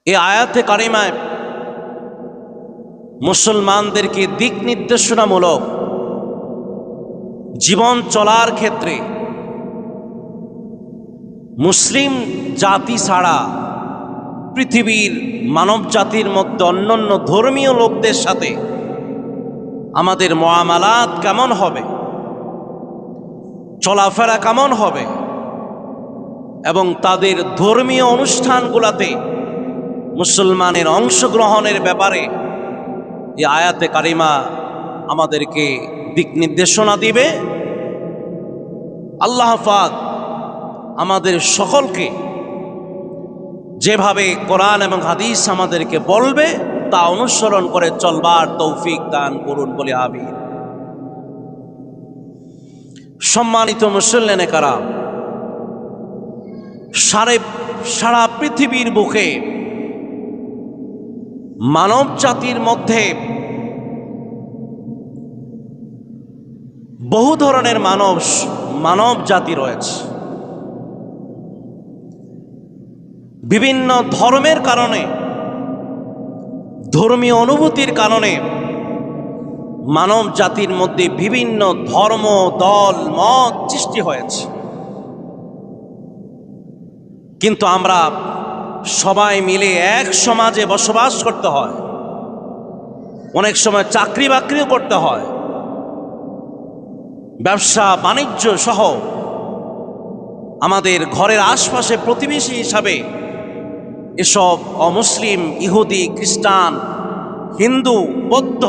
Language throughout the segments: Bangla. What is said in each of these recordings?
এই আয়াতে কারিমায় মুসলমানদেরকে দিক নির্দেশনামূলক জীবন চলার ক্ষেত্রে মুসলিম জাতি ছাড়া পৃথিবীর মানব জাতির মধ্যে অন্যান্য ধর্মীয় লোকদের সাথে আমাদের মুআমালাত কেমন হবে, চলাফেরা কেমন হবে এবং তাদের ধর্মীয় অনুষ্ঠানগুলোতে মুসলমানের অংশগ্রহণের ব্যাপারে এই আয়াতে কারিমা আমাদেরকে দিক নির্দেশনা দিবে। আল্লাহ পাক আমাদের সকলকে যেভাবে কোরআন এবং হাদিস আমাদেরকে বলবে তা অনুসরণ করে চলবার তৌফিক দান করুন বলে আমিন। সম্মানিত মুসল্লিনে কারাম, সারা পৃথিবীর বুকে মানব জাতির মধ্যে বহু ধরনের মানব জাতি রয়েছে। বিভিন্ন ধর্মের কারণে, ধর্মীয় অনুভূতির কারণে মানব জাতির মধ্যে বিভিন্ন ধর্ম, দল, মত সৃষ্টি হয়েছে। কিন্তু আমরা সবাই মিলে এক সমাজে বসবাস করতে হয়। অনেক সময় চাকরি বাকরিও করতে হয়, ব্যবসা বাণিজ্য সহ আমাদের ঘরের আশপাশে প্রতিবেশী হিসাবে এসব অমুসলিম, ইহুদি, খ্রিস্টান, হিন্দু, বৌদ্ধ,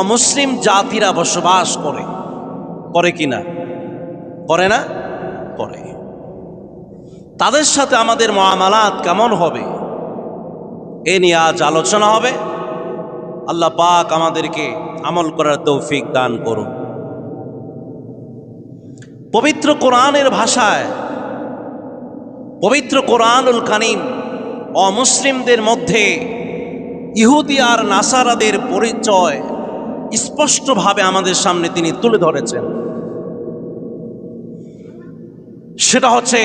অমুসলিম জাতিরা বসবাস করে কিনা? করে না? করে। তাদের সাথে আমাদের মুআমালাত কেমন হবে এ নিয়ে আজ আলোচনা হবে। আল্লাহ পাক আমাদেরকে আমল করার তৌফিক দান করুন। পবিত্র কোরআনের ভাষায়, পবিত্র কোরআনুল কারীম অমুসলিমদের মধ্যে ইহুদি আর নাসারাদের পরিচয় স্পষ্টভাবে আমাদের সামনে তিনি তুলে ধরেছেন। সেটা হচ্ছে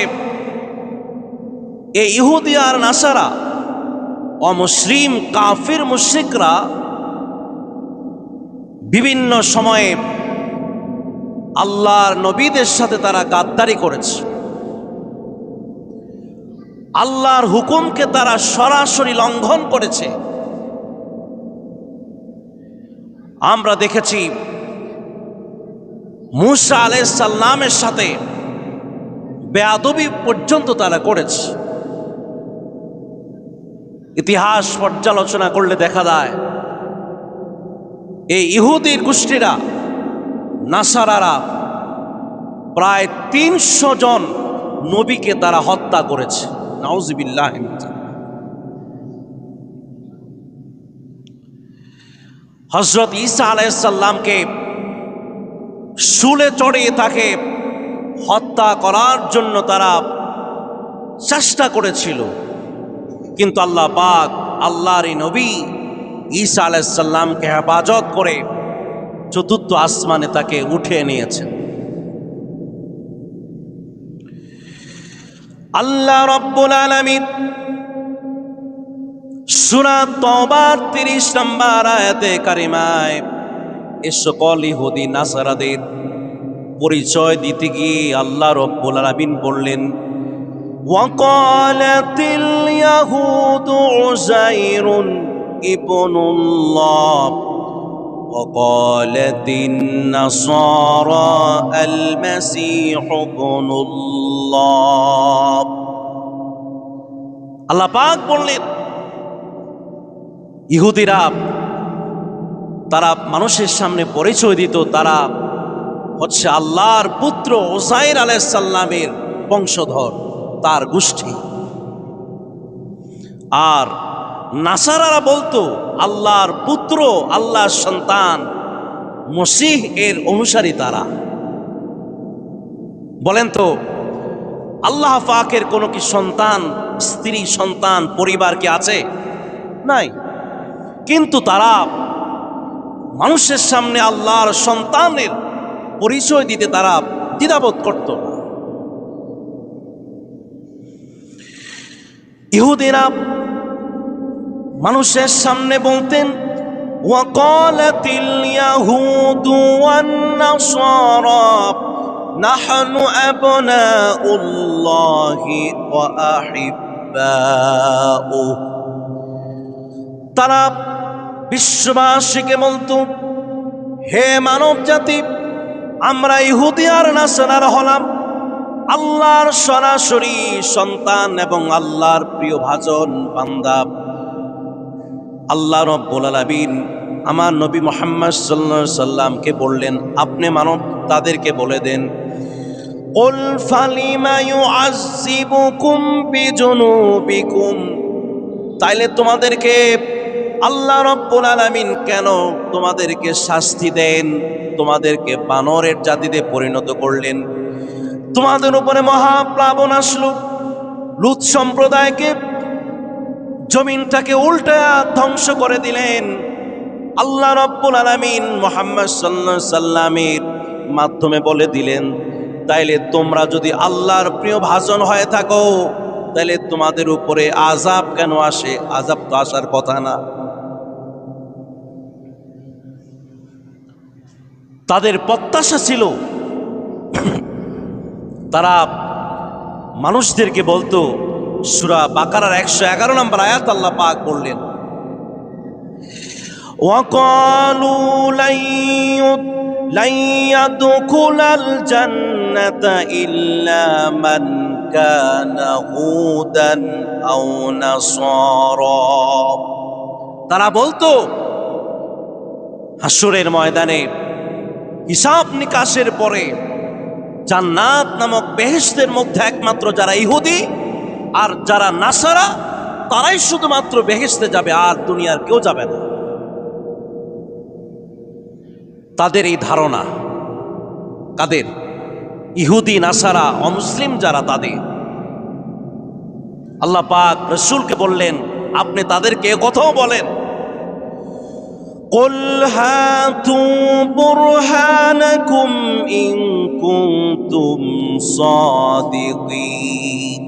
এই ইহুদি আর নাসারা, অমুসলিম কাফির মুশরিকরা বিভিন্ন সময়ে আল্লাহর নবীদের সাথে তারা গাদ্দারি করেছে। আল্লাহর হুকুমকে তারা সরাসরি লঙ্ঘন করেছে। আমরা দেখেছি মূসা আলাইহিস সালামের সাথে বেয়াদবি পর্যন্ত তারা করেছে। ইতিহাস পর্যালোচনা করলে দেখা যায় এই ইহুদির গোষ্ঠীরা, নাসারারা প্রায় ৩০০ জন নবীকে তারা হত্যা করেছে। নাউযুবিল্লাহ। হযরত ঈসা আলাইহিস সালামকে শুলে চড়িয়ে তাকে হত্যা করার জন্য তারা চেষ্টা করেছিল, কিন্তু আল্লাহ পাক আল্লাহর নবী ঈসা আলাইহিস সালামকে হেফাজত করে চতুর্থ আসমানে তাকে উঠিয়ে নিয়েছেন। আল্লাহ রাব্বুল আলামিন সূরা তাওবার ৩০ নম্বর আয়াতে কারিমায় এ সকল ইহুদি নাসারাদের পরিচয় দিতে গিয়ে আল্লাহ রাব্বুল আলামিন বললেন, ওয়াকালাতিল ইয়াহুদু উযাইরুন ইবনুল্লাহ ওয়াকালাতিন নাসারা আল মাসীহু ইবনুল্লাহ। আল্লাহ পাক বললেন, ইহুদিরা তারা মানুষের সামনে পরিচয় দিত তারা হচ্ছে আল্লাহর পুত্র উযাইর আলাইহিস সালামের বংশধর, তার গোষ্ঠী। আর নাসারারা বলতো আল্লাহর পুত্র, আল্লাহর সন্তান মসিহ এর অনুসারী তারা। বলেন তো, আল্লাহ পাকের কোনো কি সন্তান, স্ত্রী, সন্তান, পরিবার কি আছে? নাই। কিন্তু তারা মানুষের সামনে আল্লাহর সন্তানের পরিচয় দিতে তারা দ্বিধাবোধ করত। ইহুদিরা মানুষের সামনে বলতেন, ওয়াকালাতিল ইয়াহুদু ওয়ান নাসারা নাহনু আবনাউল্লাহি ওয়া আহিব্বাউ। তারা বিশ্ববাসীকে বলতো, হে মানব জাতি, আমরা ইহুদি আর নাসারা হলাম আল্লাহর সরাসরি সন্তান এবং আল্লাহর প্রিয় ভাজন বান্দা। আল্লাহ রাব্বুল আলামিন আমার নবী মুহাম্মদ সাল্লাল্লাহু আলাইহি সাল্লামকে বললেন, আপনি মানব তাদেরকে বলে দেন, কুল ফালিমা ইউআযযিবুকুম বিজুনুবিকুম, তাইলে তোমাদেরকে আল্লাহ রাব্বুল আলামিন কেন তোমাদেরকে শাস্তি দেন, তোমাদেরকে বানরের জাতিতে পরিণত করলেন। তোমাদের উপরে মহাপ্লাবন আসলো, লূত সম্প্রদায়কে জমিনটাকে উল্টা ধ্বংস করে দিলেন। আল্লাহ রাব্বুল আলামিন মুহাম্মদ সাল্লাল্লাহু আলাইহি সাল্লামের মাধ্যমে বলে দিলেন, তাইলে তোমরা যদি আল্লাহর প্রিয় ভাজন হয়ে থাকো, তাইলে তোমাদের উপরে আযাব কেন আসে? আযাব তো আসার কথা না। তাদের প্রত্যাশা ছিল, তারা মানুষদেরকে বলতো, সূরা বাকারার 111 নম্বর আয়াত আল্লাহ পাক বললেন, ওয়াকালু লাই ইয়াদখুলাল জান্নাতা ইল্লা মান কানা হুদান আও নাসারা। তারা বলতো হাসরের ময়দানে হিসাব নিকাশের পরে জান্নাত নামক বেহেশতের মধ্যে একমাত্র যারা ইহুদি আর যারা নাসারা তারাই শুধুমাত্র বেহেশতে যাবে, আর দুনিয়ার কেউ যাবে না। তাদের এই ধারণা, কাদের? ইহুদি নাসারা অমুসলিম যারা, তাদের। আল্লাহ পাক রাসূলকে বললেন, আপনি তাদেরকে কথাও বলেন, কুল হাতু বুরহানাকুম ইন কুনতুম সাদিকিন,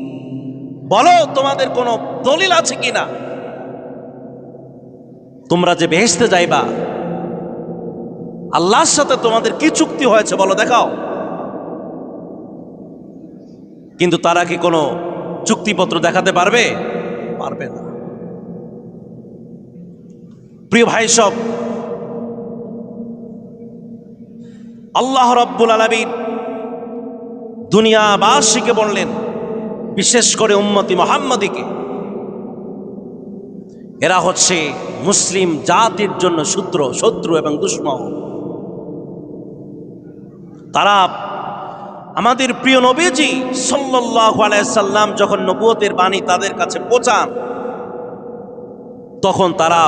বলো তোমাদের কোনো দলিল আছে কিনা, তোমরা যে বেহেশতে যাইবা আল্লাহর সাথে তোমাদের কি চুক্তি হয়েছে বলো, দেখাও। কিন্তু তারা কি কোনো চুক্তিপত্র দেখাতে পারবে? পারবে না। প্রিয় ভাই সব, আল্লাহ রাব্বুল আলামিন দুনিয়াবাসীকে বললেন, বিশেষ করে উম্মতি মুহাম্মাদীকে, এরা হচ্ছে মুসলিম জাতির জন্য শত্রু এবং দুশমন। তারা আমাদের প্রিয় নবীজি সাল্লাল্লাহু আলাইহি সাল্লাম যখন নবুয়তের বাণী তাদের কাছে পৌঁছান, তখন তারা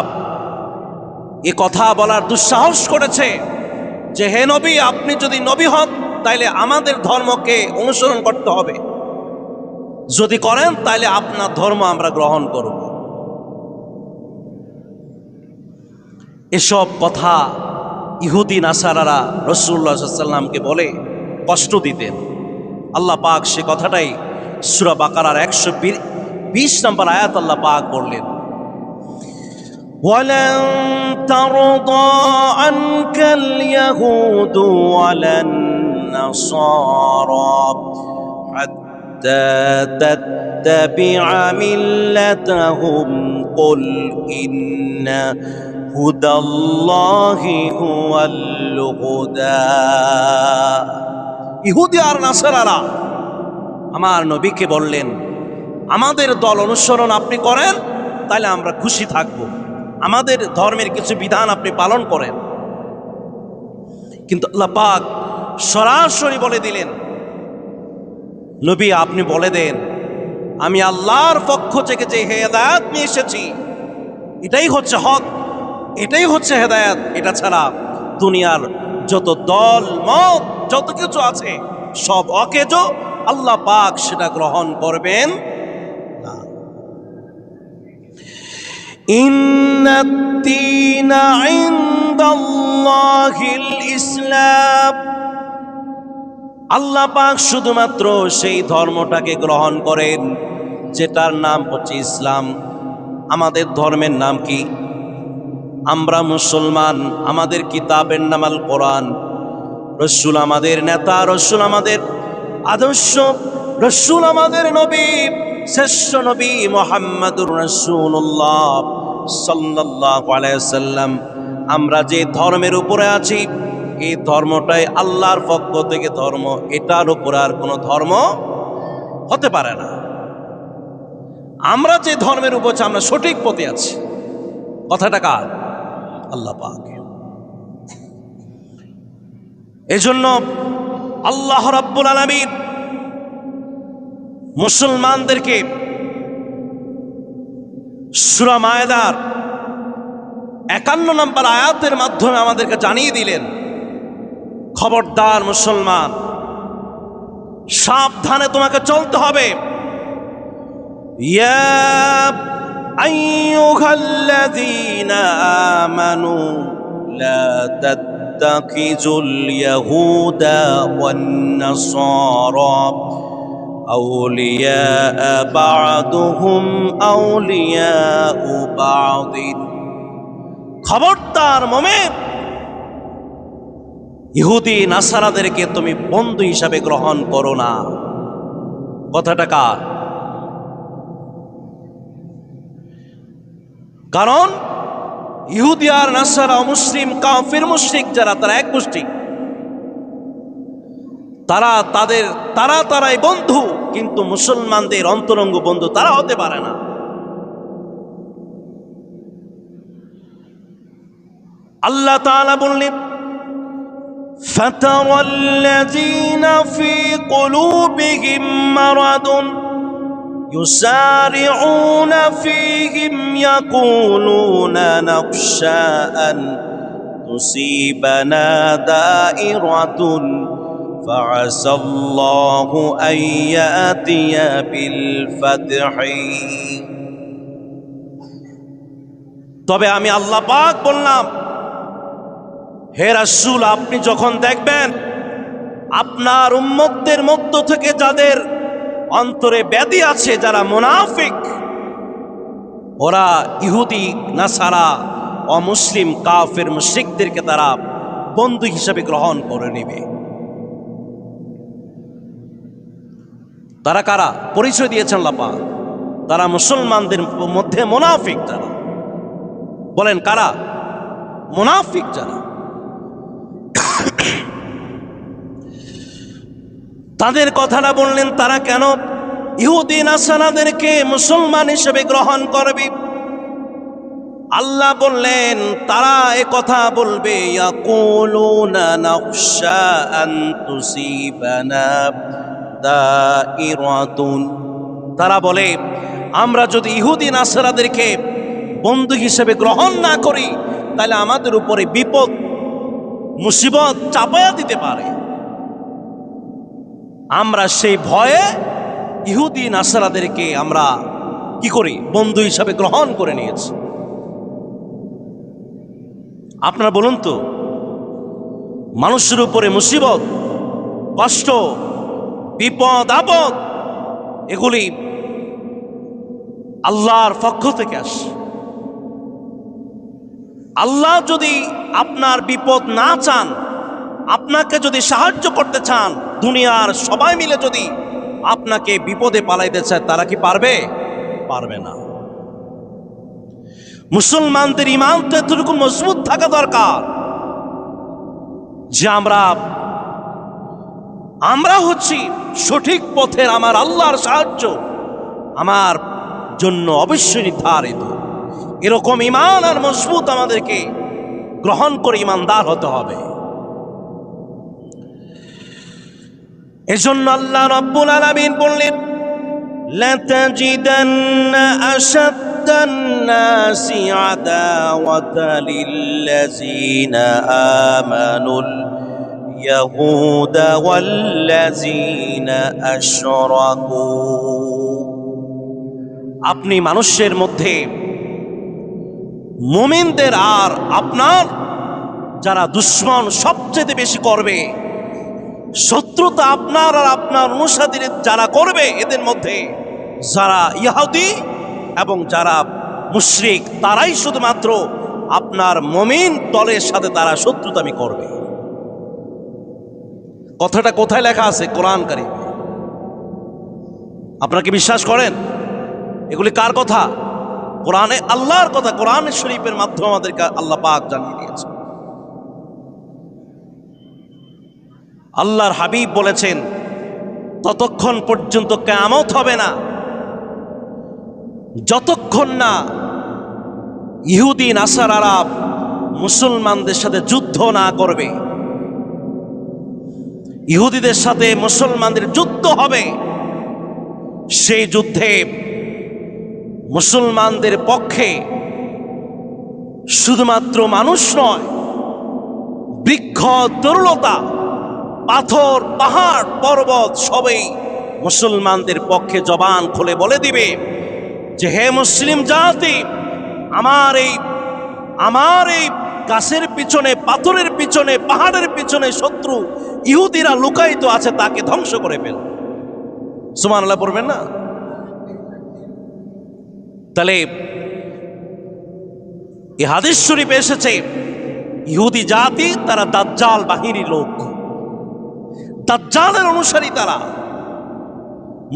এ কথা বলার দুঃসাহস করেছে যে, হে নবী, আপনি যদি নবী হন তাইলে আমাদের ধর্মকে অনুসরণ করতে হবে, যদি করেন তাইলে আপনার ধর্ম আমরা গ্রহণ করব। এসব কথা ইহুদি নাসারারা রাসূলুল্লাহ সাল্লাল্লাহু আলাইহি ওয়াসাল্লামকে বলে কষ্ট দিতেন। আল্লাহ পাক সে কথাটাই সূরা বাকারার 120 নম্বর আয়াত আল্লাহ পাক বললেন, ওয়ালান তারদা আনকাল ইয়াহুদু ওয়ালান নাসারা হাত্তা তাত্তাবিআ মিল্লাতাহুম কুল ইন্না হুদাল্লাহি হুয়াল হুদা। ইহুদি আর নাসারারা আমার নবীকে বললেন, আমাদের দল অনুসরণ আপনি করেন তাহলে আমরা খুশি থাকব, আমাদের ধর্মের কিছু বিধান আপনি পালন করেন। কিন্তু আল্লাহ পাক সরাসরি বলে দিলেন, নবী আপনি বলে দেন, আমি আল্লাহর পক্ষ থেকে যে হেদায়েত নিয়ে এসেছি এটাই হচ্ছে হক, এটাই হচ্ছে হেদায়েত। এটা ছাড়া দুনিয়ার যত দল মত যত কিছু আছে সব অকেজ, আল্লাহ পাক সেটা গ্রহণ করবেন না। ইন্নাদ-দীনা ইনদাল্লাহিল ইসলাম, আল্লাহ পাক শুধুমাত্র সেই ধর্মটাকে গ্রহণ করেন যেটার নাম হচ্ছে ইসলাম। আমাদের ধর্মের নাম কি? আমরা মুসলমান, আমাদের কিতাবের নাম আল কোরআন, রসুল আমাদের নেতা, রসুল আমাদের আদর্শ, রসুল আমাদের নবী, শ্রেষ্ঠ নবী মুহাম্মদুর রাসূলুল্লাহ সাল্লাল্লাহু আলাইহি ওয়াসাল্লাম। আমরা যে ধর্মের উপরে আছি, এই ধর্মটাই আল্লাহর পক্ষ থেকে ধর্ম, এটার উপরে আর কোনো ধর্ম হতে পারে না। আমরা যে ধর্মের উপর আছি, আমরা সঠিক পথে আছি। কথাটা কার? আল্লাহ পাক। এজন্য আল্লাহ রাব্বুল আলামিন মুসলমানদেরকে সূরা মায়েদার 51 নম্বর আয়াতের মাধ্যমে আমাদেরকে জানিয়ে দিলেন, খবরদার মুসলমান, সাবধানে তোমাকে চলতে হবে। ইয়া আইয়ুহাল্লাযীনা আমানু লা তাত্তাখিযুল ইয়াহুদা ওয়ান নাসারা আউলিয়া বা'দুহুম আউলিয়াউ বা'দিন। খবরদার মুমিন, ইহুদি নাসারাদেরকে তুমি বন্ধু হিসাবে গ্রহণ করো না। কথাটা কার? কারণ ইহুদি আর নাসারা, মুসলিম, কাফির, মুশরিক যারা, তারা এক গোষ্ঠী। তারাই বন্ধু, কিন্তু মুসলমানদের অন্তরঙ্গ বন্ধু তারা হতে পারে না। আল্লাহ তাআলা বললেন, فَتَرَى الَّذِينَ فِي قُلُوبِهِم مَّرَضٌ يُسَارِعُونَ فِيهِمْ يَقُولُونَ نَخْشَىٰ أَن تُصِيبَنَا دَائِرَةٌ فَعَسَى اللَّهُ أَن يَأْتِيَ بِالْفَتْحِ। তবে আমি আল্লাহ পাক বললাম, হে রাসূল, আপনি যখন দেখবেন আপনার উম্মতদের মধ্য থেকে যাদের অন্তরে ব্যাধি আছে, যারা মুনাফিক, ওরা ইহুদি নাসারা অমুসলিম কাফের মুশরিকদেরকে তারা বন্ধু হিসেবে গ্রহণ করে নেবে। তারা কারা? পরিচয় দিয়েছেন আল্লাহ পাক, তারা মুসলমানদের মধ্যে মুনাফিক। যারা বলেন কারা? মুনাফিক যারা। তাদের কথাটা বললেন, তারা কেন ইহুদি নাসারাদেরকে মুসলমান হিসেবে গ্রহণ করবে? আল্লাহ বললেন, তারা এ কথা বলবে, ইয়াকুলুনা নাখশা আন তুসিবানা দাইরাতুন। তারা বলে, আমরা যদি ইহুদি নাসারাদেরকে বন্ধু হিসেবে গ্রহণ না করি, তাহলে আমাদের উপরে বিপদ মুসিবত চাপায়া দিতে পারে। আমরা সেই ভয়ে ইহুদি নাসারাদেরকে আমরা কি করি? বন্ধু হিসাবে গ্রহণ করে নিয়েছি। আপনারা বলুন তো, মানুষের উপরে মুসিবত, কষ্ট, বিপদ আপদ, এগুলি আল্লাহর পক্ষ থেকে আসে। আল্লাহ যদি আপনার বিপদ না চান, আপনাকে যদি সাহায্য করতে চান, দুনিয়ার সবাই মিলে যদি আপনাকে বিপদে পালাইতে চায়, তারা কি পারবে? পারবে না। মুসলমানদের ঈমান তো এতটুকু মজবুত থাকা দরকার যে আমরা হচ্ছি সঠিক পথের, আমার আল্লাহর সাহায্য আমার জন্য অবশ্যই নির্ধারিত। এরকম ঈমান আর মজবুত আমাদেরকে গ্রহণ করে ঈমানদার হতে হবে। এজন্য আল্লাহ রাব্বুল আলামিন বললেন, লাতাজিদান্না আশাদ্দান নাসি আদাওয়াতান লিল্লাযিনা আমানুল ইয়াহুদা ওয়াল্লাযিনা আশরাকু। আপনি মানুষের মধ্যে মুমিনদের আর আপনার যারা দুশ্মন সবচেয়ে বেশি করবে, শত্রুতা আপনার আর আপনার অনুসারীদের যারা করবে, এদের মধ্যে যারা ইহুদি এবং যারা মুশরিক, তারাই শুধুমাত্র আপনার মুমিন দলের সাথে তারা শত্রুতামি করবে। কথাটা কোথায় লেখা আছে? কোরআন কারীমে। আপনারা কি বিশ্বাস করেন? এগুলি কার কথা? কোরআনে আল্লাহর কথা। কোরআন শরীফের মাধ্যমে আমাদেরকে আল্লাহ পাক জানিয়ে দিয়েছে। আল্লাহর হাবিব বলেছেন, ততক্ষণ পর্যন্ত কিয়ামত হবে না যতক্ষণ না ইহুদি নাসারারা মুসলমানদের সাথে যুদ্ধ না করবে। ইহুদিদের সাথে মুসলমানদের যুদ্ধ হবে। সেই যুদ্ধে মুসলমানদের পক্ষে শুধুমাত্র মানুষ নয়, বৃক্ষ, তরুলতা, পাথর, পাহাড়, পর্বত সবই মুসলমানদের পক্ষে জবান খুলে বলে দিবে যে হে মুসলিম জাতি, আমার এই গাছের পিছনে, পাথরের পিছনে, পাহাড়ের পিছনে শত্রু ইহুদিরা লুকায়িত আছে, তাকে ধ্বংস করে ফেল। সুবহানাল্লাহ পড়বেন না? তাহলে এই হাদিস শরীফে এসেছে ইহুদি জাতি তারা দাজ্জাল বাহিনী লোক, দাজ্জালের অনুসারী তারা।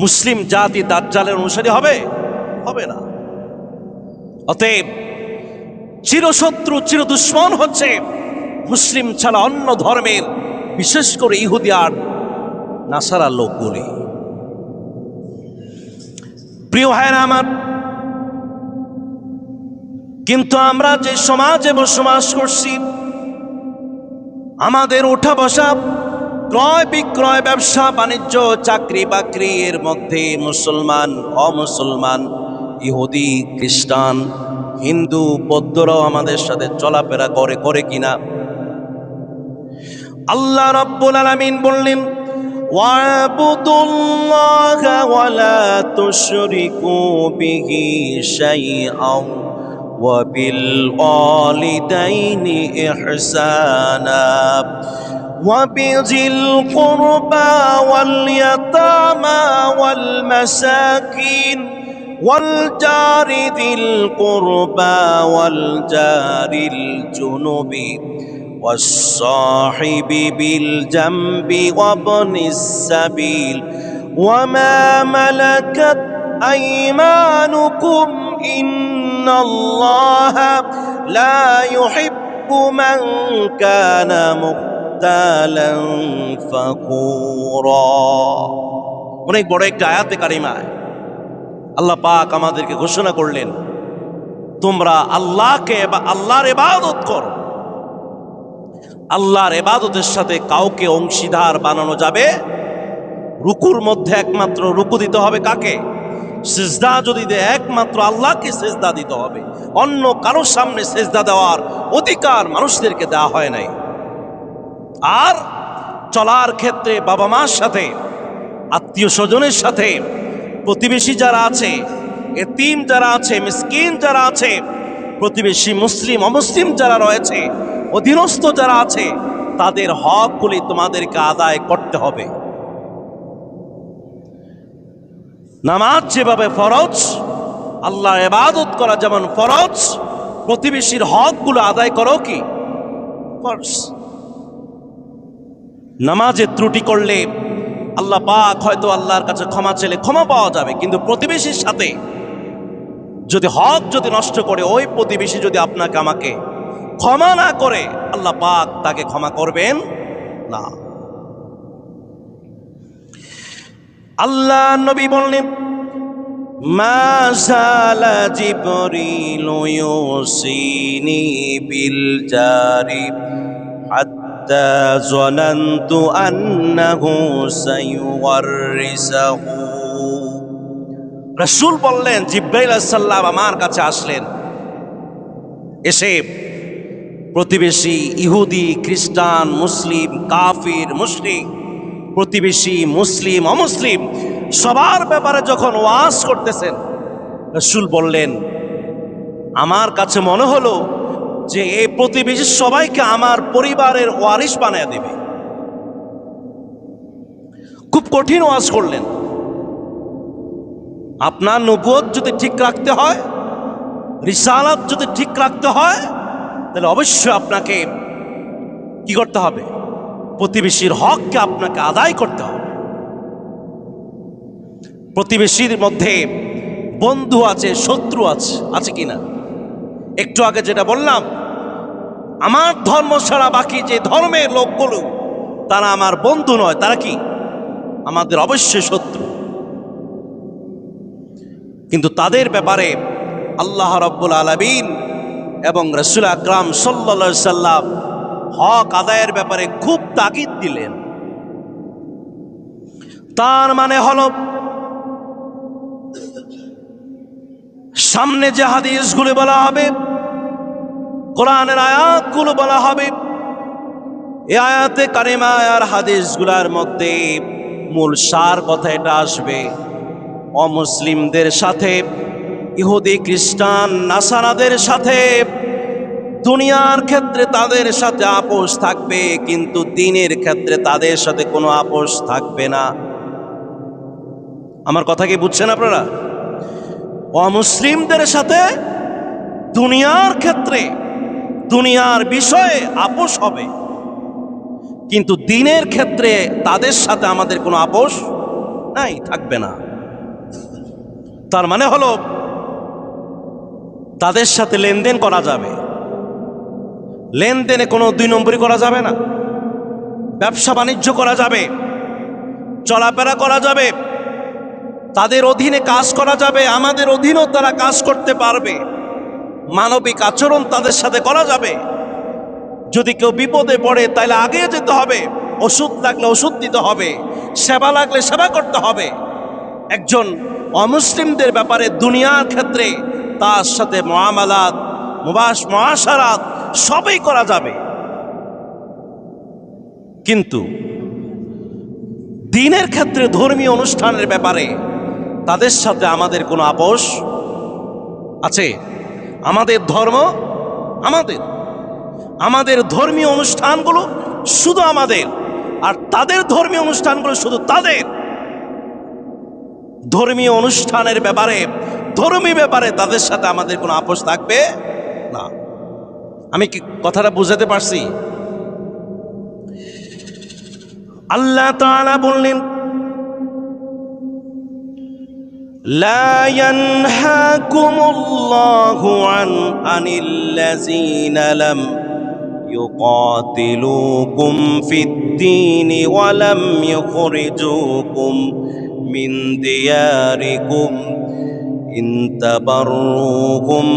মুসলিম জাতি দাজ্জালের অনুসারী হবে? হবে না। অতএব চিরশত্রু, চির দুশ্মন হচ্ছে মুসলিম ছাড়া অন্য ধর্মের, বিশেষ করে ইহুদি আর নাসারা লোকগুলি। প্রিয় ভাইরা আমার, কিন্তু আমরা যে সমাজে বসবাস করছি, আমাদের ওঠা বসা, ক্রয় বিক্রয়, ব্যবসা বাণিজ্য, চাকরি বাকরি, এর মধ্যে মুসলমান, অমুসলমান, ইহুদি, খ্রিস্টান, হিন্দু, বৌদ্ধরাও আমাদের সাথে চলাফেরা করে কিনা? আল্লাহ রাব্বুল আলামিন বললেন, ওয়াবুদুল্লাহা ওয়ালা তুশরিকু বিহি শাইআন ওয়া বিল ওয়ালিদাইনি ইহসানা ওয়া বিযিল কুরবা ওয়াল ইয়াতামা ওয়াল মাসাকিন والجار ذي القربى والجار الجنب والصاحب بالجنب وابن السبيل وما ملكت أيمانكم إن الله لا يحب من كان مختالا فخورا। অনেক বড় একটা আয়াতে কারিমা আল্লাহ পাক আমাদেরকে ঘোষণা করলেন, তোমরা আল্লাহর ইবাদত করো। আল্লাহর ইবাদতের সাথে কাউকে অংশীদার বানানো যাবে? রুকুর মধ্যে একমাত্র রুকু দিতে হবে কাকে? সিজদা যদি দেয় একমাত্র আল্লাহকে সিজদা দিতে হবে। অন্য কারোর সামনে সিজদা দেওয়ার অধিকার মানুষদেরকে দেওয়া হয় নাই। আর চলার ক্ষেত্রে বাবা মার সাথে, আত্মীয় স্বজনের সাথে, প্রতিবেশী যারা আছে, এতিম যারা আছে, মিসকিন যারা আছে, প্রতিবেশী মুসলিম অমুসলিম যারা রয়েছে, অধীনস্থ যারা আছে, তাদের হকগুলি তোমাদেরকে আদায় করতে হবে। নামাজ যেভাবে ফরজ, আল্লাহর ইবাদত করা যেমন ফরজ, প্রতিবেশীর হকগুলো আদায় করো কি ফরজ। নামাজে ত্রুটি করলে আল্লাহ পাক হয়তো আল্লাহর কাছে ক্ষমা চাইলে ক্ষমা পাওয়া যাবে, কিন্তু প্রতিবেশীর সাথে যদি হক যদি নষ্ট করে, ওই প্রতিবেশী যদি আপনাকে আমাকে ক্ষমা না করে, আল্লাহ পাক তাকে ক্ষমা করবেন না। আল্লাহ নবী বললেন, মা সালা জিবরিলু ইউসিনি বিল জারি হাত্তা যানানতু আন্নাহু সাইওয়ারিসাহু। রাসূল বললেন, জিবরাইল আলাইহিস সালাম আমার কাছে আসলেন, এসে প্রতিবেশী ইহুদি, খ্রিস্টান, মুসলিম, কাফির, মুশরিক, প্রতিবেশী মুসলিম অমুসলিম সবার ব্যাপারে যখন ওয়াজ করতেছেন, রাসূল বললেন, আমার কাছে মনে হলো যে এই প্রতিবেশী সবাইকে আমার পরিবারের ওয়ারিশ বানায় দেবে। খুব কঠিন ওয়াজ করলেন। আপনার নবুয়ত যদি ঠিক রাখতে হয়, রিসালাত যদি ঠিক রাখতে হয় তাহলে অবশ্যই আপনাকে কি করতে হবে? প্রতিবেশীর হককে আপনাকে আদায় করতে হবে। প্রতিবেশীর মধ্যে বন্ধু আছে, শত্রু আছে, আছে কিনা? একটু আগে যেটা বললাম, আমার ধর্ম ছাড়া বাকি যে ধর্মের লোকগুলো তারা আমার বন্ধু নয়, তারা কি? আমাদের অবশ্যই শত্রু। কিন্তু তাদের ব্যাপারে আল্লাহ রাব্বুল আলামিন এবং রাসূল আকরাম সাল্লাল্লাহু আলাইহি সাল্লাম হক আদায়ের ব্যাপারে খুব তাগিদ দিলেন। তার মানে হলো সামনে যে হাদিসগুলো বলা হবে, কোরআনের আয়াতগুলো বলা হবে, এই আয়াতে কারিমা আর হাদিসগুলোর মধ্যে মূল সার কথা এটা আসবে, অমুসলিমদের সাথে, ইহুদি খ্রিস্টান নাসারাদের সাথে দুনিয়ার ক্ষেত্রে তাদের সাথে আপোষ থাকবে, কিন্তু দ্বীনের ক্ষেত্রে তাদের সাথে কোনো আপোষ থাকবে না। আমার কথা কি বুঝছেন আপনারা? অমুসলিমদের সাথে দুনিয়ার ক্ষেত্রে, দুনিয়ার বিষয়ে আপোষ হবে, কিন্তু দ্বীনের ক্ষেত্রে তাদের সাথে আমাদের কোনো আপোষ নাই, থাকবে না। তার মানে হলো তাদের সাথে লেনদেন করা যাবে, লেনদেনে কোনো দুই নম্বরি করা যাবে না, ব্যবসা বাণিজ্য করা যাবে, চলাফেরা করা যাবে, তাদের অধীনে কাজ করা যাবে, আমাদের অধীনেও তারা কাজ করতে পারবে, মানবিক আচরণ তাদের সাথে করা যাবে। যদি কেউ বিপদে পড়ে তাহলে আগে যেতে হবে, ওষুধ লাগলে ওষুধ দিতে হবে, সেবা লাগলে সেবা করতে হবে। একজন অমুসলিমদের ব্যাপারে দুনিয়ার ক্ষেত্রে তার সাথে মুআমালাত, মুআশারাত সবই করা যাবে, কিন্তু দ্বীনের ক্ষেত্রে ধর্মীয় অনুষ্ঠানের ব্যাপারে তাদের সাথে আমাদের কোনো আপোষ আছে? আমাদের ধর্ম আমাদের ধর্মীয় অনুষ্ঠানগুলো শুধু আমাদের, আর তাদের ধর্মীয় অনুষ্ঠানগুলো শুধু তাদের। ধর্মীয় অনুষ্ঠানের ব্যাপারে, ধর্মীয় ব্যাপারে তাদের সাথে আমাদের কোনো আপোষ থাকবে না। আমি কি কথাটা বুঝাতে পারছি? আল্লাহ তাআলা বললেন, লা ইয়ানহাকুমুল্লাহু আনিল্লাযীনা লাম يقاتلوكم في الدين ولم يخرجوكم من دياركم إن تبروهم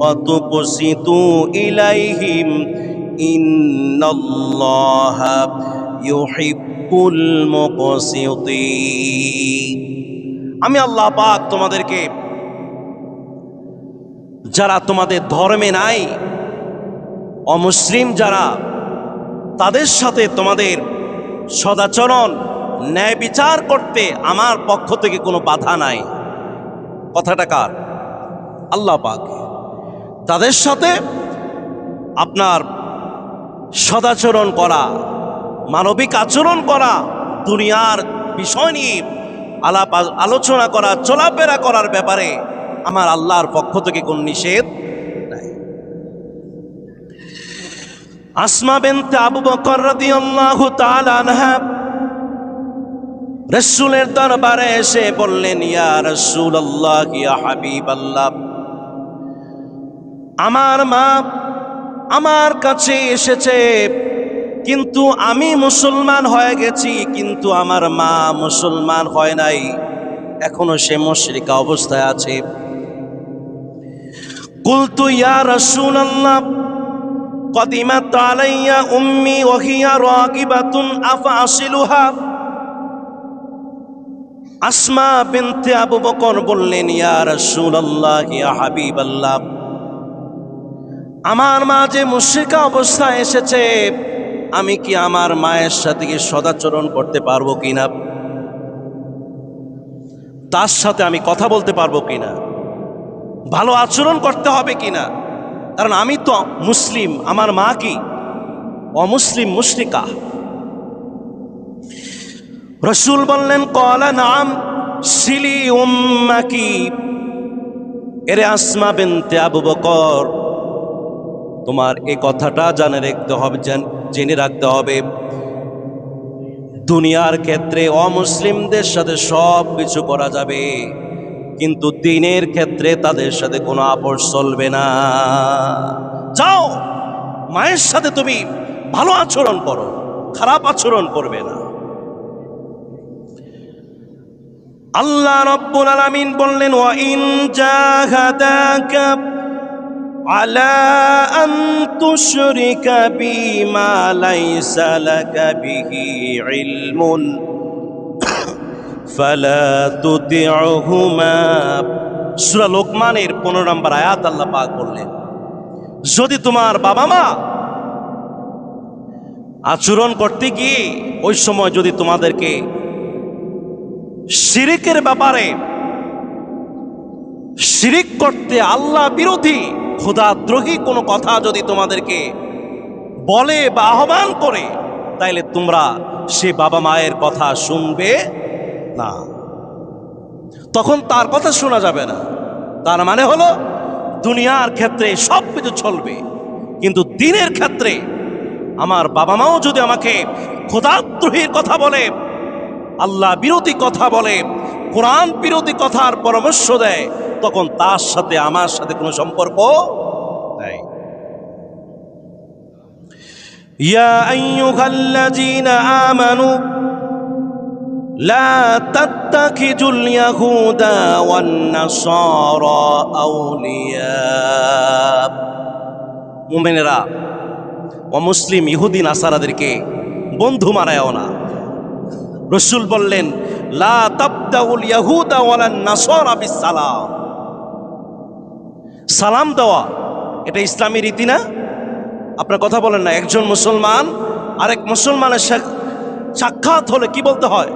وتقسطوا إليهم إن الله يحب المقسطين। আমি আল্লাহ পাক তোমাদেরকে, যারা তোমাদের ধর্মে নাই, অমুসলিম যারা, তাদের সাথে তোমাদের সদাচরণ, ন্যায় বিচার করতে আমার পক্ষ থেকে কোনো বাধা নাই। কথাটা কার? আল্লাহ পাক। তাদের সাথে আপনার সদাচরণ করা, মানবিক আচরণ করা, দুনিয়ার বিষয় নিয়ে আলাপ আলোচনা করা, চলাফেরা করার ব্যাপারে আমার আল্লাহর পক্ষ থেকে কোন নিষেধ নাই। আসমা বিনতে আবু বকর রাদিয়াল্লাহু তাআলা আনহা রাসূলের দরবারে এসে বললেন, ইয়া রাসূলুল্লাহ, ইয়া হাবিবাল্লাহ, আমার মা আমার কাছে এসেছে, কিন্তু আমি মুসলমান হয়ে গেছি, কিন্তু আমার মা মুসলমান হয় নাই, এখনো সে মুশরিকা অবস্থায় আছে। কুলতু ইয়া রাসূলুল্লাহ, قدمت علي أمي وهي راغبة أفأصلها। আসমা বিনতে আবু বকর বললেন, ইয়া রাসূলুল্লাহ, ইয়া হাবিবাল্লাহ, আমার মা যে মুশরিকা অবস্থায় এসেছে, আমি কি আমার মায়ের সাথে কি সদাচরণ করতে পারবো কিনা? তার সাথে আমি কথা বলতে পারবো কিনা? ভালো আচরণ করতে হবে কিনা? কারণ আমি তো মুসলিম, আমার মা কি অমুসলিম, মুশরিকা। রাসূল বললেন, ক্বালা নাম সিলি উম্মাকি, এরে আসমা বিনতে আবু বকর, তোমার এই কথাটা জেনে রাখতে হবে, দুনিয়ার ক্ষেত্রে অমুসলিমদের সাথে সব কিছু করা যাবে, কিন্তু দ্বীনের ক্ষেত্রে তাদের সাথে কোনো আপোষ চলবে না। যাও, মায়ের সাথে তুমি ভালো আচরণ করো, খারাপ আচরণ করবে না। আল্লাহ রাব্বুল আলামিন বললেন, ওয়া ইন জাহাদাকা আলা আন তুশরিকা বিমা লাইসা লাকা বিহি ইলমুন ফালা তুতিউহুমা। সূরা লোকমানের 15 নম্বর আয়াত আল্লাহ পাক বললেন, যদি তোমার বাবা মা আচরণ করতে গিয়ে ওই সময় যদি তোমাদেরকে শিরিকের ব্যাপারে, শিরিক করতে আল্লাহ বিরোধী খোদাদ্রোহী কোনো কথা যদি তোমাদেরকে বলে বা আহ্বান করে, তাইলে তোমরা সে বাবা মায়ের কথা শুনবে না, তখন তার কথা শোনা যাবে না। তার মানে হলো দুনিয়ার ক্ষেত্রে সব কিছু চলবে, কিন্তু দ্বীনের ক্ষেত্রে আমার বাবা মাও যদি আমাকে খোদাদ্রোহীর কথা বলে, আল্লাহ বিরোধী কথা বলে, কোরআন বিরোধী কথার পরামর্শ দেয়, তখন তার সাথে আমার সাথে কোনো সম্পর্ক নাই। ইয়া আইয়ুহাল্লাযীনা আমানু লা তাত্তাখিযুল ইয়াহুদা ওয়ান নাসারা আউলিয়া। মুমিনেরা, অমুসলিম ইহুদি নাসারাদেরকে বন্ধু মানায়ও না। রাসূল বললেন, লা তাবদাউল ইয়াহুদা ওয়ালান নাসারা বিসসালাম। সালাম দেওয়া এটা ইসলামী রীতি না? আপনার কথা বলেন না। একজন মুসলমান আরেক মুসলমানের সাক্ষাৎ হলে কি বলতে হয়?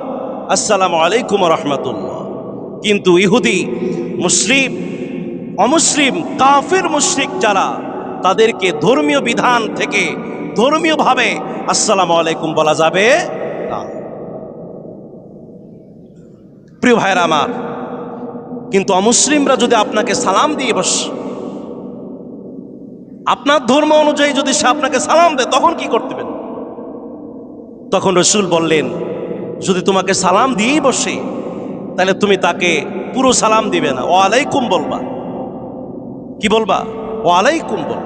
আসসালামু আলাইকুম ওয়া রাহমাতুল্লাহ। কিন্তু ইহুদি, মুসলিম, অমুসলিম, কাফির, মুশরিক যারা, তাদেরকে ধর্মীয় বিধান থেকে ধর্মীয়ভাবে আসসালামু আলাইকুম বলা যাবে না। প্রিয় ভাইরা আমার, কিন্তু অমুসলিমরা যদি আপনাকে সালাম দিয়ে বসে, আপনার ধর্ম অনুযায়ী যদি সে আপনাকে সালাম দেয়, তখন কি করতেবেন? তখন রাসূল বললেন, যদি তোমাকে সালাম দিয়েই বসে, তাহলে তুমি তাকে পুরো সালাম দিবে না, ওয়া আলাইকুম বলবা। কি বলবা? ওয়া আলাইকুম বল।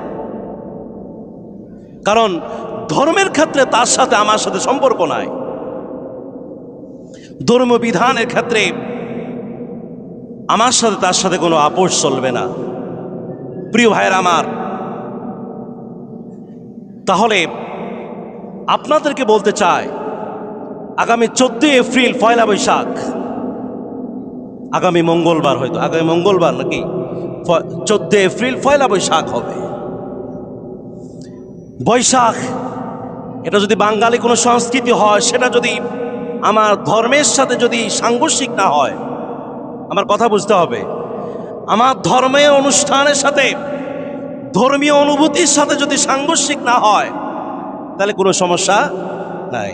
কারণ ধর্মের ক্ষেত্রে তার সাথে আমার সাথে সম্পর্ক নাই। ধর্ম বিধানের ক্ষেত্রে আমার সাথে তার সাথে কোনো আপোষ চলবে না। প্রিয় ভাইয়ের আমার, তাহলে আপনাদেরকে বলতে চাই, আগামী 14 এপ্রিল পয়লা বৈশাখ, আগামী মঙ্গলবার, হয়তো আগামী মঙ্গলবার নাকি 14 এপ্রিল পয়লা বৈশাখ হবে। বৈশাখ এটা যদি বাঙালি কোনো সংস্কৃতি হয়, সেটা যদি আমার ধর্মের সাথে যদি সাংঘর্ষিক না হয়, আমার কথা বুঝতে হবে, আমার ধর্মের অনুষ্ঠানের সাথে, ধর্মীয় অনুভূতির সাথে যদি সাংঘর্ষিক না হয়, তাহলে কোনো সমস্যা নাই।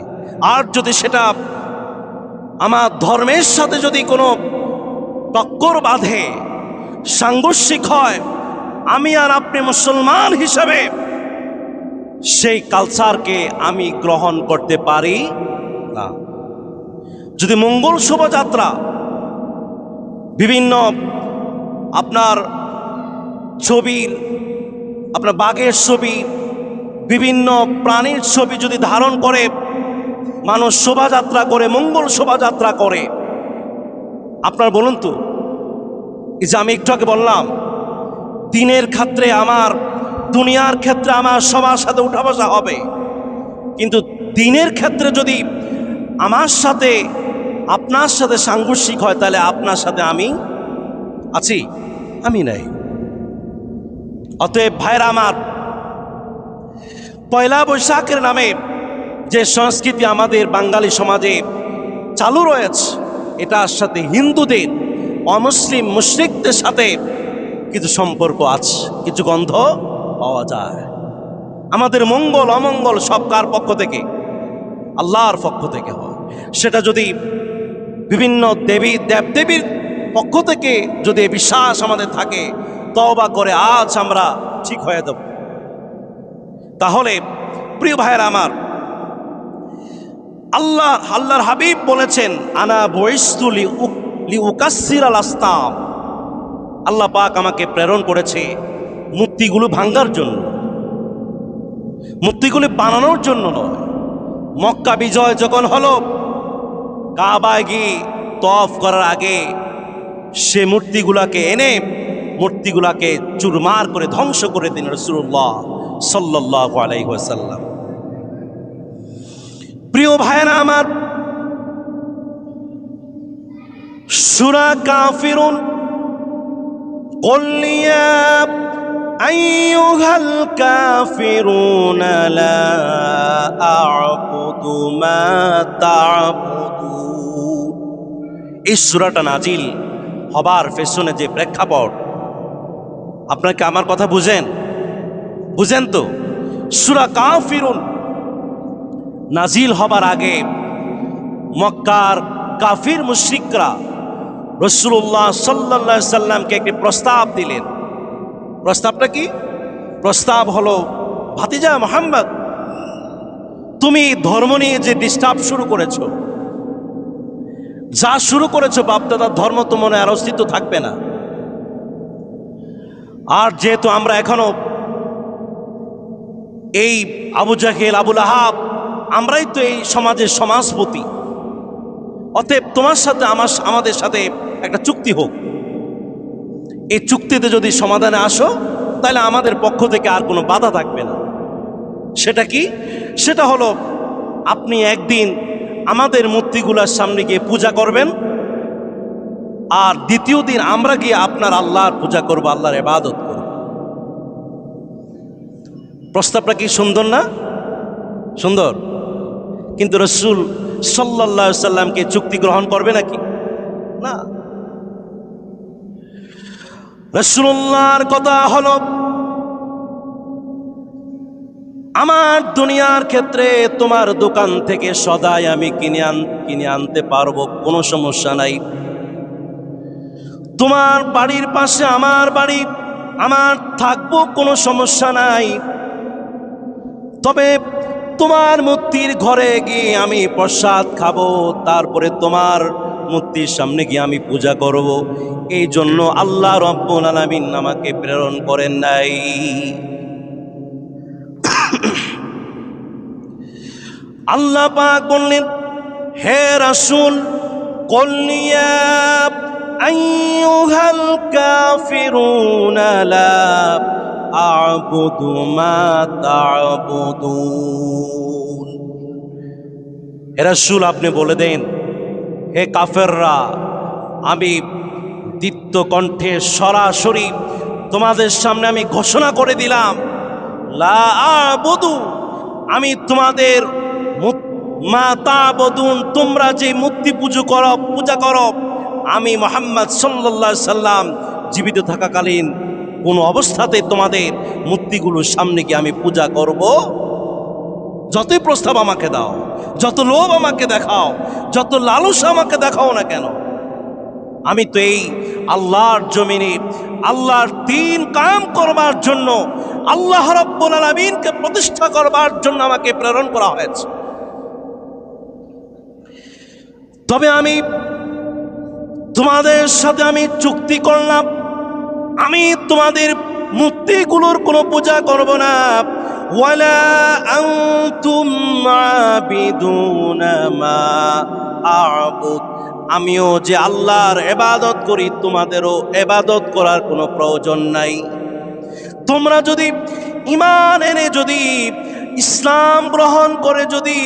আর যদি সেটা আমার ধর্মের সাথে যদি কোনো টক্কর বাঁধে, সাংঘর্ষিক হয়, আমি আর আপনি মুসলমান হিসাবে সেই কালচারকে আমি গ্রহণ করতে পারি না। যদি মঙ্গল শোভাযাত্রা, বিভিন্ন আপনার ছবির, আপনার বাঘের ছবি, বিভিন্ন প্রাণীর ছবি যদি ধারণ করে মানুষ শোভাযাত্রা করে, মঙ্গল শোভাযাত্রা করে, আপনার বলুন তো, এই যে আমি একটু আগে বললাম, দিনের ক্ষেত্রে আমার, দুনিয়ার ক্ষেত্রে আমার সবার সাথে উঠা বসা হবে, কিন্তু দিনের ক্ষেত্রে যদি আমার সাথে আপনার সাথে সাংঘর্ষিক হয়, তাহলে আপনার সাথে আমি আছি? আমি নাই। অতএব ভাইরা আমার, পয়লা বৈশাখের নামে যে সংস্কৃতি আমাদের বাঙালি সমাজে চালু রয়েছে, এটার সাথে হিন্দুদের, অমুসলিম, মুশরিকদের সাথে কিছু সম্পর্ক আছে, কিছু গন্ধ পাওয়া যায়। আমাদের মঙ্গল অমঙ্গল সব কার পক্ষ থেকে? আল্লাহর পক্ষ থেকে হয়। সেটা যদি বিভিন্ন দেবী দেবদেবীর পক্ষ থেকে যদি এই বিশ্বাস আমাদের থাকে, তওবা করে আজ আমরা ঠিক হয়ে যাব। তাহলে প্রিয় ভাইয়েরা আমার, আল্লাহর হাবিব বলেছেন, আনা বুইসতু লিউকাসসিরাল আসনাম। আল্লাহ পাক আমাকে প্রেরণ করেছে মূর্তিগুলো ভাঙার জন্য, মূর্তিগুলো বানানোর জন্য নয়। মক্কা বিজয় যখন হলো, কাবায় গিয়ে তওয়াফ করার আগে সে মূর্তিগুলাকে এনে মূর্তিগুলাকে চুরমার করে ধ্বংস করে দিন রাসূলুল্লাহ সাল্লাল্লাহু আলাইহি ওয়াসাল্লাম। প্রিয় ভাইরা আমার, সূরা কাফিরুন, কুল ইয়া আইয়ুহাল কাফিরুনা লা আ'বুদু মা তা'বুদুন। এই সূরাটা নাজিল হবার পেছনে যে প্রেক্ষাপট, আপনাকে আমার কথা বুঝেন তো? সূরা কাফিরুন নাজিল হবার আগে মক্কার কাফির মুশরিকরা রাসূলুল্লাহ সাল্লাল্লাহু আলাইহি সাল্লামকে একটি প্রস্তাব দিলেন। প্রস্তাবটা কি? প্রস্তাব হলো, ভাতিজা মুহাম্মদ, তুমি ধর্ম নিয়ে যে ডিস্টার্ব শুরু করেছো, যা শুরু করেছো, বাপদাদার ধর্ম তো মনে আর অস্তিত্ব থাকবে না। আর যেহেতু আমরা এখনো এই আবু জাহেল, আবু লাহাব, আমরাই তো এই সমাজের সমাজপতি, অতএব তোমার সাথে আমাদের সাথে একটা চুক্তি হোক। এই চুক্তিতে যদি সমাধানে আসো, তাহলে আমাদের পক্ষ থেকে আর কোনো বাধা থাকবে না। সেটা কি? সেটা হলো, আপনি একদিন আমাদের মূর্তিগুলোর সামনে গিয়ে পূজা করবেন, আর দ্বিতীয় দিন আমরা গিয়ে আপনার আল্লাহর পূজা করব, আল্লাহর ইবাদত করব। প্রস্তাবটা কি সুন্দর না? সুন্দর। কিন্তু রাসূল সাল্লাল্লাহু আলাইহি সাল্লামকে চুক্তি গ্রহণ করবে নাকি? না। রাসূলুল্লাহর কথা হলো, আমার দুনিয়ার ক্ষেত্রে তোমার দোকান থেকে সদাই আমি কিনে আনতে পারবো, কোনো সমস্যা নাই। তোমার বাড়ির পাশে আমার বাড়ি, আমার থাকবো, কোনো সমস্যা নাই। তবে তোমার মূর্তির ঘরে গিয়ে আমি প্রসাদ খাবো, তারপরে তোমার মূর্তির সামনে গিয়ে আমি পূজা করব। এই জন্য আল্লাহ রাব্বুল আলামিন আমাকে প্রেরণ করেন নাই। আল্লাহ পাক বললেন, হে রাসূল, কুল ইয়া আইয়ুহাল কাফিরুনা লা আ'বুদু মা তা'বুদুন। হে রাসূল, আপনি বলে দেন, হে কাফেররা, আমি দীপ্ত কণ্ঠে সরাসরি তোমাদের সামনে আমি ঘোষণা করে দিলাম, লা আ'বুদু, আমি তোমাদের মা তা'বুদুন, তোমরা যে মূর্তি পূজা করো, আমি মুহাম্মদ সাল্লাল্লাহু আলাইহি সাল্লাম জীবিত থাকাকালীন কোন অবস্থাতে তোমাদের মূর্তিগুলোর সামনে গিয়ে আমি পূজা করব? যতই প্রস্তাব আমাকে দাও, যত লোভ আমাকে দেখাও, যত লালসা আমাকে দেখাও না কেন, আমি তো এই আল্লাহর জমিনে আল্লাহর দ্বীন কায়েম করবার জন্য, আল্লাহ রাব্বুল আলামিনকে প্রতিষ্ঠা করবার জন্য আমাকে প্রেরণ করা হয়েছে। তবে আমি তোমাদের সাথে আমি চুক্তি করলাম, আমি তোমাদের মূর্তিগুলোর কোনো পূজা করব না। ওয়ালা আনতুম আবিদুনা মা আ'বুদ, আমিও যে আল্লাহর ইবাদত করি, তোমাদেরও ইবাদত করার কোনো প্রয়োজন নাই। তোমরা যদি ঈমান এনে, যদি ইসলাম গ্রহণ করে, যদি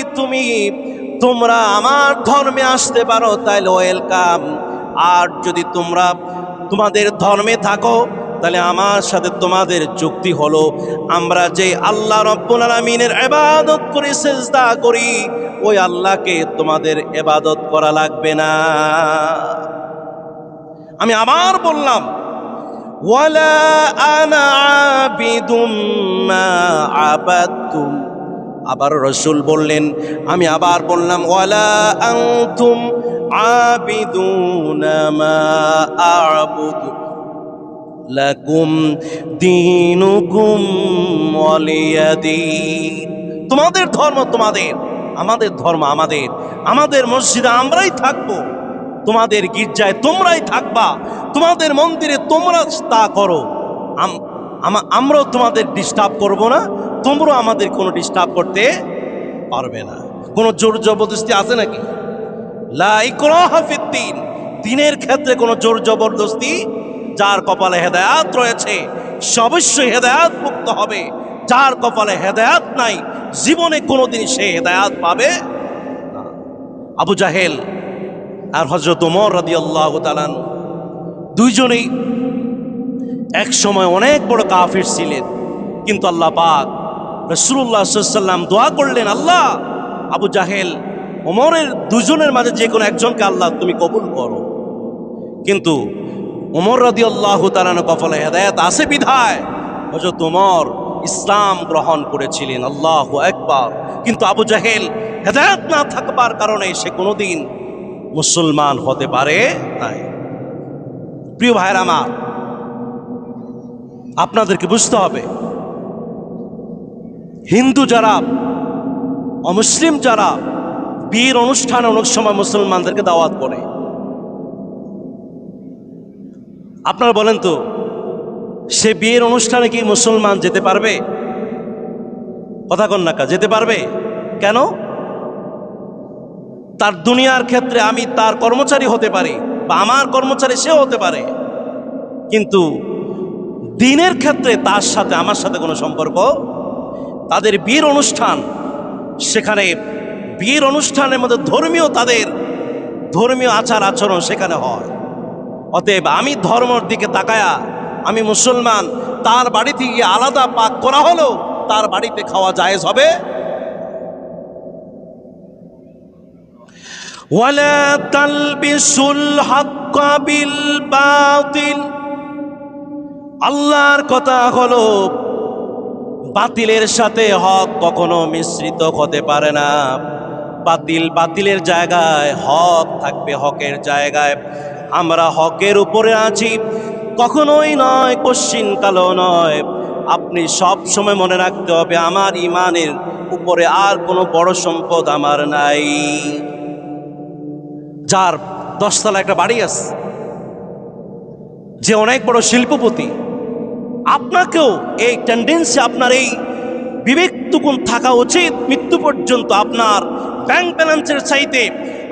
তোমরা আমার ধর্মে আসতে পারো, তাহলে ওয়েলকাম। আর যদি তোমরা তোমাদের ধর্মে থাকো, তাহলে আমার সাথে তোমাদের চুক্তি হলো, আমরা যে আল্লাহ রাব্বুল আলামিনের ইবাদত করি, সিজদা করি, ওই আল্লাহকে তোমাদের ইবাদত করা লাগবে না। আমি আবার বললাম, ওয়ালা আনা আবিদুম মা আবাদতুম। আবার রাসূল বললেন, আমি আবার বললাম, ওয়ালা আনতুম আবিদুনা মা আ'বুদু লাকুম দীনুকুম ওয়ালিয়াদিন। তোমাদের ধর্ম তোমাদের, আমাদের ধর্ম আমাদের। আমাদের মসজিদে আমরাই থাকবো, তোমাদের গির্জায় তোমরাই থাকবা, তোমাদের মন্দিরে তোমরা তা করো, আমরাও তোমাদের ডিস্টার্ব করব না, তোমরাও আমাদের কোনো ডিস্টার্ব করতে পারবে না। কোনো জোর জবরদস্তি আছে নাকি? লা ইকরাহা ফিদ্দীন, দ্বীনের ক্ষেত্রে কোনো জোর জবরদস্তি, যার কপালে হেদায়াত রয়েছে সে অবশ্যই হেদায়াত মুক্ত হবে, যার কপালে হেদায়াত নাই জীবনে কোনোদিন সে হেদায়াত পাবে না। আবু জাহেল আর হযরত ওমর রাদিয়াল্লাহু তাআলা আনহু দুইজনেই এক সময় অনেক বড় কাফির ছিলেন, কিন্তু আল্লাহ পাক রাসূলুল্লাহ সাল্লাল্লাহু আলাইহি ওয়াসাল্লাম দোয়া করলেন, আল্লাহ আবু জাহেল ওমরের দুজনের মাঝে যে কোনো একজনকে আল্লাহ তুমি কবুল করো। কিন্তু ওমর রাদিয়াল্লাহু তাআলা আনহু কপালে হেদায়েত আছে বিধায় হযরত ওমর ইসলাম গ্রহণ করেছিলেন। আল্লাহু আকবার। কিন্তু আবু জাহেল হেদায়েত না থাকবার কারণে সে কোনোদিন মুসলমান হতে পারে নাই। প্রিয় ভাইরা আমার, আপনাদেরকে বুঝতে হবে, হিন্দু যারা, অমুসলিম যারা বিয়ের অনুষ্ঠানে অনেক সময় মুসলমানদেরকে দাওয়াত করে, আপনারা বলেন তো সে বিয়ের অনুষ্ঠানে কি মুসলমান যেতে পারবে? কথা কন না, যেতে পারবে কেন? তার দুনিয়ার ক্ষেত্রে আমি তার কর্মচারী হতে পারি বা আমার কর্মচারী সেও হতে পারে, কিন্তু দ্বীনের ক্ষেত্রে তার সাথে আমার সাথে কোনো সম্পর্ক। তাদের বিয়ের অনুষ্ঠান, সেখানে বিয়ের অনুষ্ঠানের মধ্যে ধর্মীয়, তাদের ধর্মীয় আচার আচরণ সেখানে হয়। অতএব আমি ধর্মের দিকে তাকায়া আমি মুসলমান, তার বাড়িতে গিয়ে আলাদা পাক করা হলো তার বাড়িতে খাওয়া জায়েজ হবে? ওয়ালা তালবিসুল হাক্কা বিল বাতিল, আল্লাহর কথা হলো বাতিলের সাথে হক কখনো মিশ্রিত হতে পারে না। বাতিল বাতিলের জায়গায়, হক থাকবে হকের জায়গায়। আমরা হকের উপরে আছি, কখনোই নয়, কশ্চিন কালো নয়। আপনি সব সময় মনে রাখতে হবে, আমার ইমানের উপরে আর কোনো বড় সম্পদ আমার নাই। যার 10 তলা একটা বাড়ি আছে, যে অনেক বড় শিল্পপতি, আপনাকেও এই টেন্ডেন্সি, আপনার এই বিবেকটুকুন থাকা উচিত মৃত্যু পর্যন্ত আপনার ব্যাংক ব্যালেন্সের চাইতে,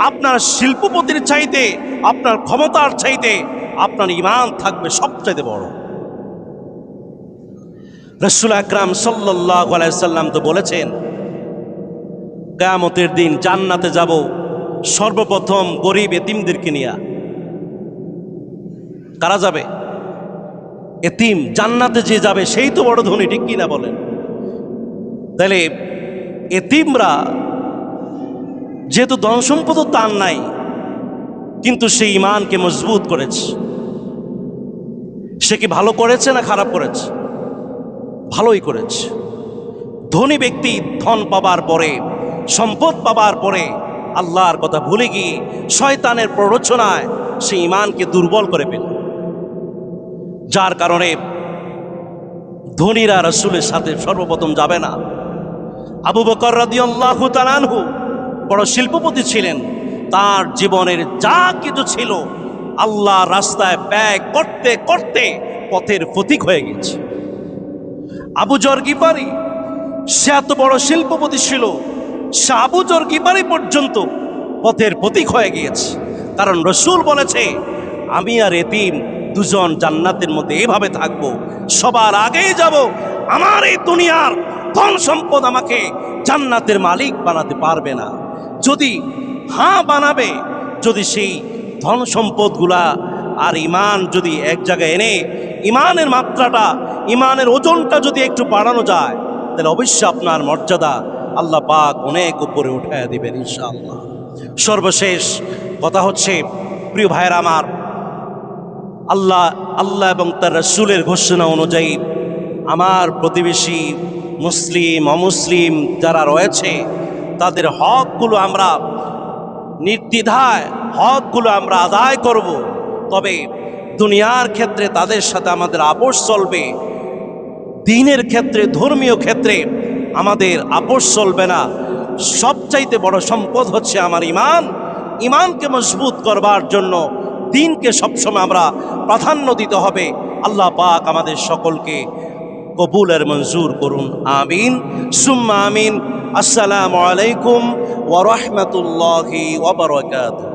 আপনার শিল্পপতির চাইতে, আপনার ক্ষমতার চাইতে আপনার ঈমান থাকবে সবচাইতে বড়। রাসূল আকরাম সাল্লাল্লাহু আলাইহি সাল্লাম তো বলেছেন, কিয়ামতের দিন জান্নাতে যাব সর্বপ্রথম গরিব এতিমদেরকে নিয়ে। কারা যাবে? এতিম। জান্নাতে যে যাবে সেই তো বড় ধনী, ঠিক কিনা বলেন? তাহলে এতিমরা যেহেতু ধন সম্পদ তার নাই, কিন্তু সে ঈমানকে মজবুত করেছে, সে কি ভালো করেছে না খারাপ করেছে? ভালোই করেছে। ধনী ব্যক্তি ধন পাবার পরে, সম্পদ পাবার পরে আল্লাহর কথা ভুলে গিয়ে শয়তানের প্ররোচনায় সে ঈমানকে দুর্বল করে ফেলে, যার কারণে ধনীরা রাসূলের সাথে সর্বপ্রথম যাবে না। আবু বকর রাদিয়াল্লাহু তাআলা আনহু বড় শিল্পপতি ছিলেন, তার জীবনের যা কিছু ছিল আল্লাহর রাস্তায় ব্যয় করতে করতে পথের পথিক হয়ে গেছে। আবু যর গিফারি, সে এত বড় শিল্পপতি ছিল, সে আবু যর গিফারি পর্যন্ত পথের পথিক হয়ে গিয়েছে। কারণ রাসূল বলেছে, আমি আর এতিম দুজন জান্নাতের মধ্যে এভাবে থাকবো, সবার আগেই যাব। আমার এই দুনিয়ার ধন সম্পদ আমাকে জান্নাতের মালিক বানাতে পারবে না। যদি বানাবে, যদি সেই ধন সম্পদগুলা আর ঈমান যদি এক জায়গায় এনে ঈমানের মাত্রাটা, ঈমানের ওজনটা যদি একটু বাড়ানো যায়, তাহলে অবশ্যই আপনার মর্যাদা আল্লাহ পাক অনেক উপরে উঠায় দিবেন ইনশাআল্লাহ। সর্বশেষ কথা হচ্ছে, প্রিয় ভাইয়েরা আমার, আল্লাহ এবং তার রাসূলের ঘোষণা অনুযায়ী আমার প্রতিবেশী মুসলিম অমুসলিম যারা রয়েছে, তাদের হকগুলো আমরা নির্দ্বিধায় হকগুলো আমরা আদায় করব। তবে দুনিয়ার ক্ষেত্রে তাদের সাথে আমাদের আপোষ চলবে, দ্বীনের ক্ষেত্রে, ধর্মীয় ক্ষেত্রে আমাদের আপোষ চলবে না। সবচাইতে বড় সম্পদ হচ্ছে আমার ঈমান। ঈমানকে মজবুত করবার জন্য দ্বীনকে সবসময় আমরা প্রাধান্য দিতে হবে। আল্লাহ পাক আমাদের সকলকে কবুলের মঞ্জুর করুন, আমিন সুম্মা আমিন। আসসালামু আলাইকুম ওয়া রাহমাতুল্লাহি ওয়া বারাকাতুহু।